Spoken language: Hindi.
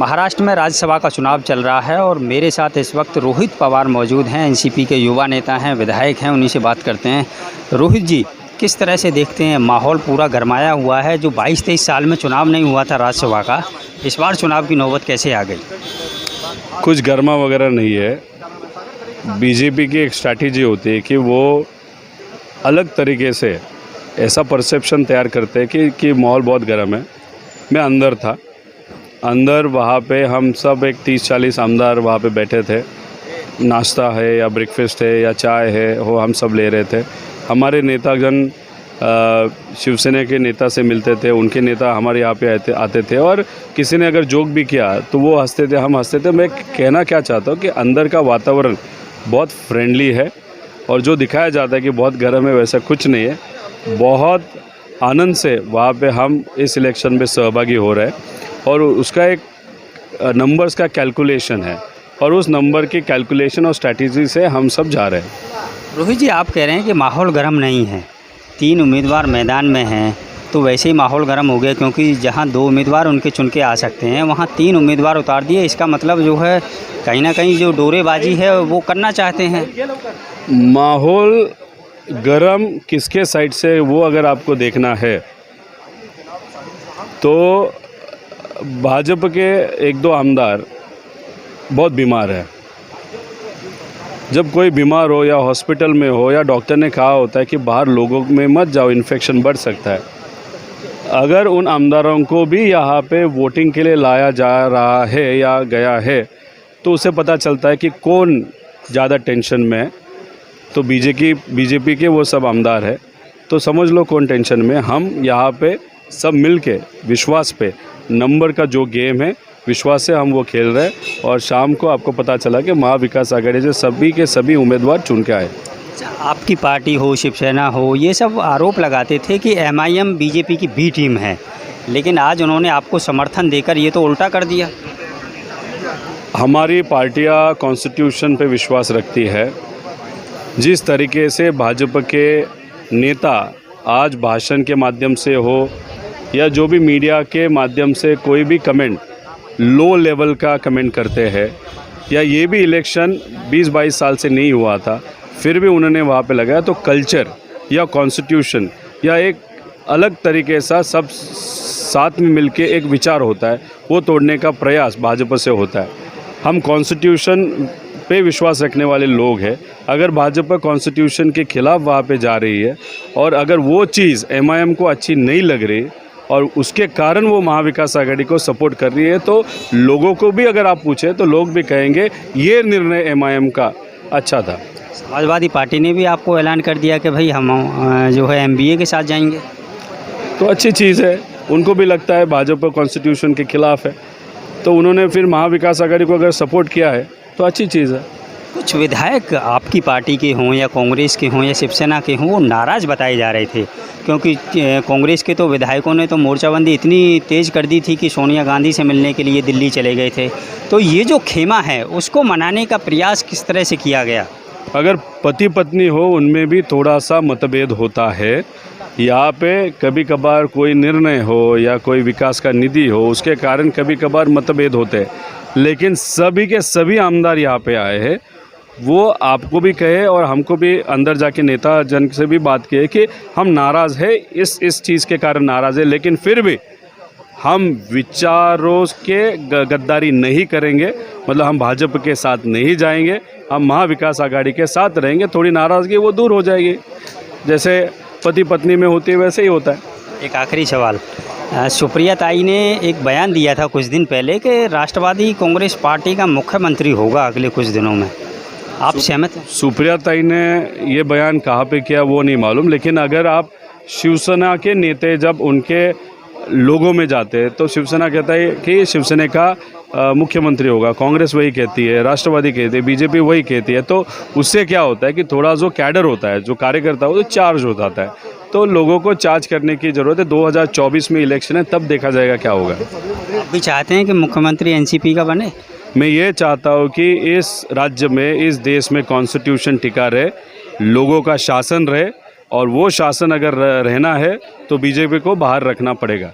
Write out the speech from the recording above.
महाराष्ट्र में राज्यसभा का चुनाव चल रहा है और मेरे साथ इस वक्त रोहित पवार मौजूद हैं। एनसीपी के युवा नेता हैं, विधायक हैं, उन्हीं से बात करते हैं। रोहित जी, किस तरह से देखते हैं? माहौल पूरा गरमाया हुआ है। जो 22-23 साल में चुनाव नहीं हुआ था राज्यसभा का, इस बार चुनाव की नौबत कैसे आ गई? कुछ गर्मा वगैरह नहीं है। बीजेपी की एक स्ट्रैटेजी होती है कि वो अलग तरीके से ऐसा परसेप्शन तैयार करते हैं कि माहौल बहुत गर्म है। मैं अंदर था, अंदर वहाँ पे हम सब एक 30-40 आमदार वहाँ पे बैठे थे। नाश्ता है या ब्रेकफास्ट है या चाय है, वो हम सब ले रहे थे। हमारे नेतागण शिवसेना के नेता से मिलते थे, उनके नेता हमारे यहाँ पे आते थे और किसी ने अगर जोक भी किया तो वो हंसते थे, हम हंसते थे। मैं कहना क्या चाहता हूँ कि अंदर का वातावरण बहुत फ्रेंडली है और जो दिखाया जाता है कि बहुत गर्म है, वैसा कुछ नहीं है। बहुत आनंद से वहाँ पे हम इस इलेक्शन में सहभागी हो रहे हैं और उसका एक नंबर्स का कैलकुलेशन है और उस नंबर की कैलकुलेशन और स्ट्रैटेजी से हम सब जा रहे हैं। रोहित जी, आप कह रहे हैं कि माहौल गर्म नहीं है, 3 उम्मीदवार मैदान में हैं, तो वैसे ही माहौल गर्म हो गया, क्योंकि जहां 2 उम्मीदवार उनके चुन के आ सकते हैं वहां 3 उम्मीदवार उतार दिए। इसका मतलब जो है कहीं ना कहीं जो डोरेबाजी है वो करना चाहते हैं। माहौल गरम किसके साइड से, वो अगर आपको देखना है तो भाजपा के 1-2 आमदार बहुत बीमार है। जब कोई बीमार हो या हॉस्पिटल में हो या डॉक्टर ने कहा होता है कि बाहर लोगों में मत जाओ, इन्फेक्शन बढ़ सकता है। अगर उन आमदारों को भी यहाँ पे वोटिंग के लिए लाया जा रहा है या गया है तो उसे पता चलता है कि कौन ज़्यादा टेंशन में है। तो बीजेपी के वो सब आमदार है, तो समझ लो कौन टेंशन में। हम यहाँ पे सब मिल के विश्वास पे, नंबर का जो गेम है विश्वास से हम वो खेल रहे हैं और शाम को आपको पता चला कि महाविकास आघाड़ी से सभी के सभी उम्मीदवार चुन के आए। आपकी पार्टी हो, शिवसेना हो, ये सब आरोप लगाते थे कि MIM बीजेपी की बी टीम है, लेकिन आज उन्होंने आपको समर्थन देकर ये तो उल्टा कर दिया। हमारी पार्टियां कॉन्स्टिट्यूशन पे विश्वास रखती है। जिस तरीके से भाजपा के नेता आज भाषण के माध्यम से हो या जो भी मीडिया के माध्यम से कोई भी कमेंट लो लेवल का कमेंट करते हैं, या ये भी इलेक्शन 20-22 साल से नहीं हुआ था फिर भी उन्होंने वहाँ पे लगाया, तो कल्चर या कॉन्स्टिट्यूशन या एक अलग तरीके सा सब साथ में मिलके एक विचार होता है, वो तोड़ने का प्रयास भाजपा से होता है। हम कॉन्स्टिट्यूशन पे विश्वास रखने वाले लोग हैं। अगर भाजपा कॉन्स्टिट्यूशन के खिलाफ वहाँ पे जा रही है और अगर वो चीज़ MIM को अच्छी नहीं लग रही और उसके कारण वो महाविकास आघाड़ी को सपोर्ट कर रही है, तो लोगों को भी अगर आप पूछें तो लोग भी कहेंगे ये निर्णय MIM का अच्छा था। समाजवादी पार्टी ने भी आपको ऐलान कर दिया कि भाई हम जो है MBA के साथ जाएंगे, तो अच्छी चीज़ है। उनको भी लगता है भाजपा कॉन्स्टिट्यूशन के खिलाफ है, तो उन्होंने फिर महाविकास आघाड़ी को अगर सपोर्ट किया है तो अच्छी चीज़ है। कुछ विधायक आपकी पार्टी के हों या कांग्रेस के हों या शिवसेना के हों, वो नाराज़ बताए जा रहे थे, क्योंकि कांग्रेस के तो विधायकों ने तो मोर्चाबंदी इतनी तेज़ कर दी थी कि सोनिया गांधी से मिलने के लिए दिल्ली चले गए थे। तो ये जो खेमा है उसको मनाने का प्रयास किस तरह से किया गया? अगर पति पत्नी हो उनमें भी थोड़ा सा मतभेद होता है। यहाँ पे कभी कभार कोई निर्णय हो या कोई विकास का निधि हो, उसके कारण कभी कभार मतभेद होते हैं, लेकिन सभी के सभी आमदार यहाँ पे आए हैं। वो आपको भी कहे और हमको भी अंदर जाके नेता जन से भी बात की है कि हम नाराज़ है, इस चीज़ के कारण नाराज़ है, लेकिन फिर भी हम विचारों के गद्दारी नहीं करेंगे। मतलब हम भाजपा के साथ नहीं जाएंगे, हम महाविकास आघाड़ी के साथ रहेंगे। थोड़ी नाराज़गी वो दूर हो जाएगी, जैसे पति पत्नी में होती है वैसे ही होता है। एक आखिरी सवाल, सुप्रिया ताई ने एक बयान दिया था कुछ दिन पहले कि राष्ट्रवादी कांग्रेस पार्टी का मुख्यमंत्री होगा अगले कुछ दिनों में, आप सहमत हैं? सुप्रिया ताई ने ये बयान कहाँ पे किया वो नहीं मालूम, लेकिन अगर आप शिवसेना के नेता जब उनके लोगों में जाते हैं तो शिवसेना कहता है कि शिवसेना का मुख्यमंत्री होगा, कांग्रेस वही कहती है, राष्ट्रवादी कहती है, बीजेपी वही कहती है। तो उससे क्या होता है कि थोड़ा जो कैडर होता है, जो कार्यकर्ता होता है, चार्ज हो जाता है। तो लोगों को चार्ज करने की ज़रूरत है। 2024 में इलेक्शन है, तब देखा जाएगा क्या होगा। आप भी चाहते हैं कि मुख्यमंत्री NCP का बने? मैं ये चाहता हूँ कि इस राज्य में, इस देश में कॉन्स्टिट्यूशन टिका रहे, लोगों का शासन रहे, और वो शासन अगर रहना है तो बीजेपी को बाहर रखना पड़ेगा।